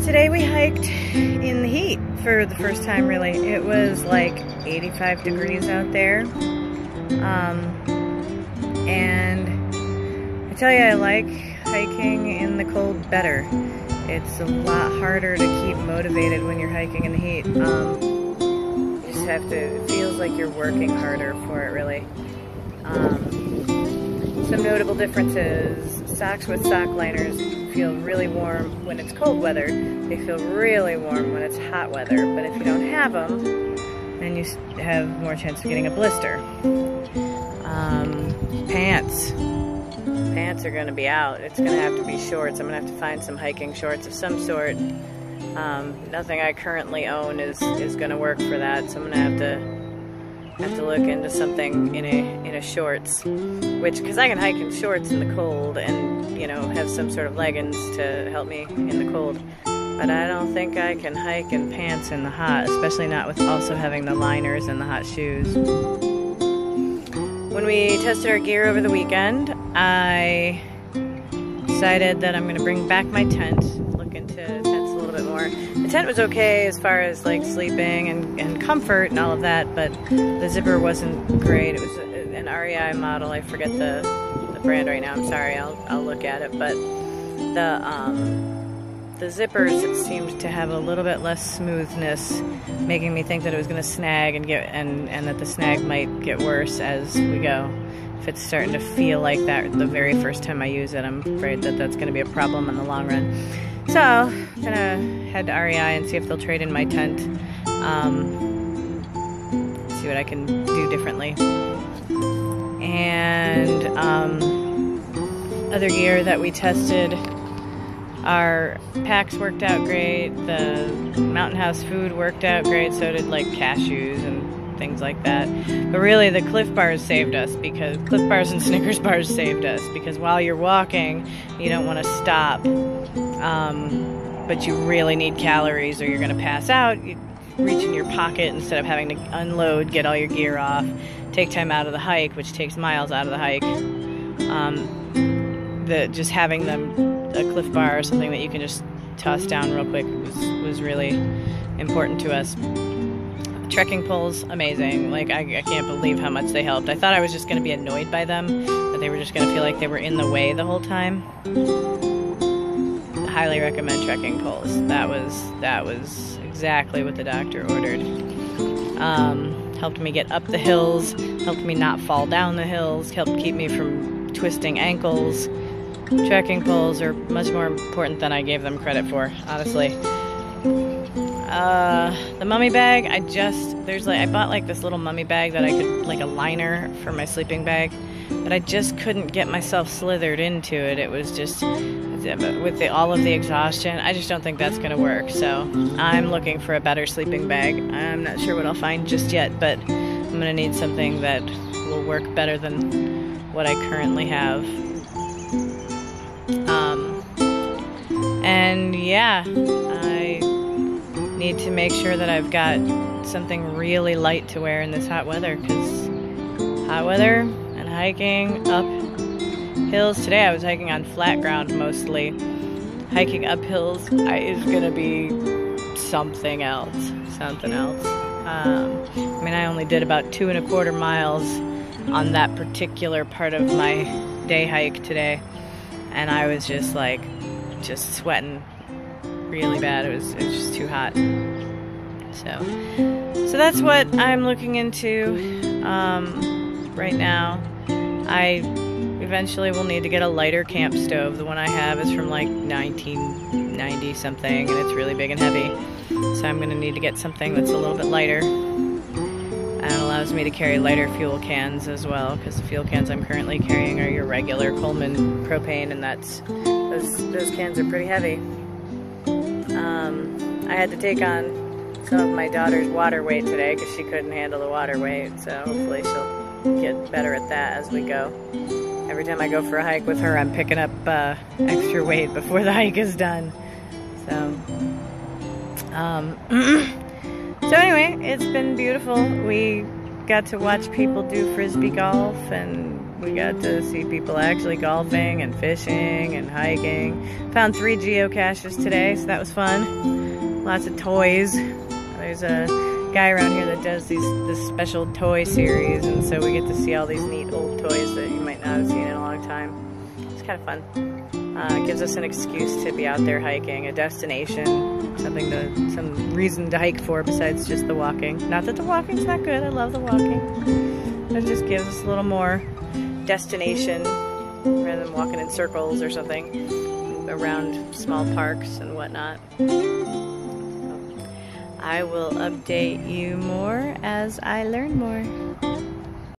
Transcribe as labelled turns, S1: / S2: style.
S1: Today we hiked in the heat for the first time, really. It was like 85 degrees out there. And I tell you, I like hiking in the cold better. It's a lot harder to keep motivated when you're hiking in the heat. You just have to, it feels like you're working harder for it, really. Some notable differences: socks with sock liners feel really warm when it's cold weather. They feel really warm when it's hot weather. But if you don't have them, then you have more chance of getting a blister. Pants. Pants are going to be out. It's going to have to be shorts. I'm going to have to find some hiking shorts of some sort. Nothing I currently own is going to work for that, so I'm going to have to look into something in a shorts, because I can hike in shorts in the cold and, you know, have some sort of leggings to help me in the cold. But I don't think I can hike in pants in the hot, especially not with also having the liners and the hot shoes. When we tested our gear over the weekend, I decided that I'm going to bring back my tent, look into tents a little bit more. The tent was okay as far as like sleeping and comfort and all of that, but the zipper wasn't great. It was an REI model. I forget the brand right now. I'm sorry. I'll look at it, but the zippers seemed to have a little bit less smoothness, making me think that it was going to snag and that the snag might get worse as we go. If it's starting to feel like that the very first time I use it, I'm afraid that that's going to be a problem in the long run. So I'm going to head to REI and see if they'll trade in my tent, see what I can do differently. And other gear that we tested, our packs worked out great, the Mountain House food worked out great, so did like cashews and things like that. But really the Cliff Bars saved us, because Cliff Bars and Snickers bars saved us, because while you're walking, you don't want to stop, but you really need calories or you're going to pass out. You reach in your pocket instead of having to unload, get all your gear off, take time out of the hike, which takes miles out of the hike. Just having a Cliff Bar or something that you can just toss down real quick was really important to us. Trekking poles, amazing. Like, I can't believe how much they helped. I thought I was just going to be annoyed by them, that they were just going to feel like they were in the way the whole time. Highly recommend trekking poles. That was exactly what the doctor ordered. Helped me get up the hills, helped me not fall down the hills, helped keep me from twisting ankles. Trekking poles are much more important than I gave them credit for, honestly. The mummy bag, I bought like this little mummy bag that I could, like a liner for my sleeping bag, but I just couldn't get myself slithered into it. It was just, with all of the exhaustion, I just don't think that's going to work. So I'm looking for a better sleeping bag. I'm not sure what I'll find just yet, but I'm going to need something that will work better than what I currently have. And yeah, I need to make sure that I've got something really light to wear in this hot weather, because hot weather and hiking up hills. Today I was hiking on flat ground mostly. Hiking up hills is gonna be something else. I mean, I only did about 2¼ miles on that particular part of my day hike today, and I was just sweating really bad. It was just too hot. So that's what I'm looking into right now. I eventually will need to get a lighter camp stove. The one I have is from like 1990 something, and it's really big and heavy. So I'm going to need to get something that's a little bit lighter, and allows me to carry lighter fuel cans as well, because the fuel cans I'm currently carrying are your regular Coleman propane, and those cans are pretty heavy. I had to take on some of my daughter's water weight today because she couldn't handle the water weight, so hopefully she'll get better at that as we go. Every time I go for a hike with her, I'm picking up extra weight before the hike is done. So anyway, it's been beautiful. We got to watch people do frisbee golf and We got to see people actually golfing and fishing and hiking. Found 3 geocaches today, so that was fun. Lots of toys. There's a guy around here that does this special toy series, and so we get to see all these neat old toys that you might not have seen in a long time. It's kind of fun. It gives us an excuse to be out there hiking, a destination, some reason to hike for besides just the walking. Not that the walking's not good, I love the walking. But it just gives us a little more destination rather than walking in circles or something around small parks and whatnot. I will update you more as I learn more.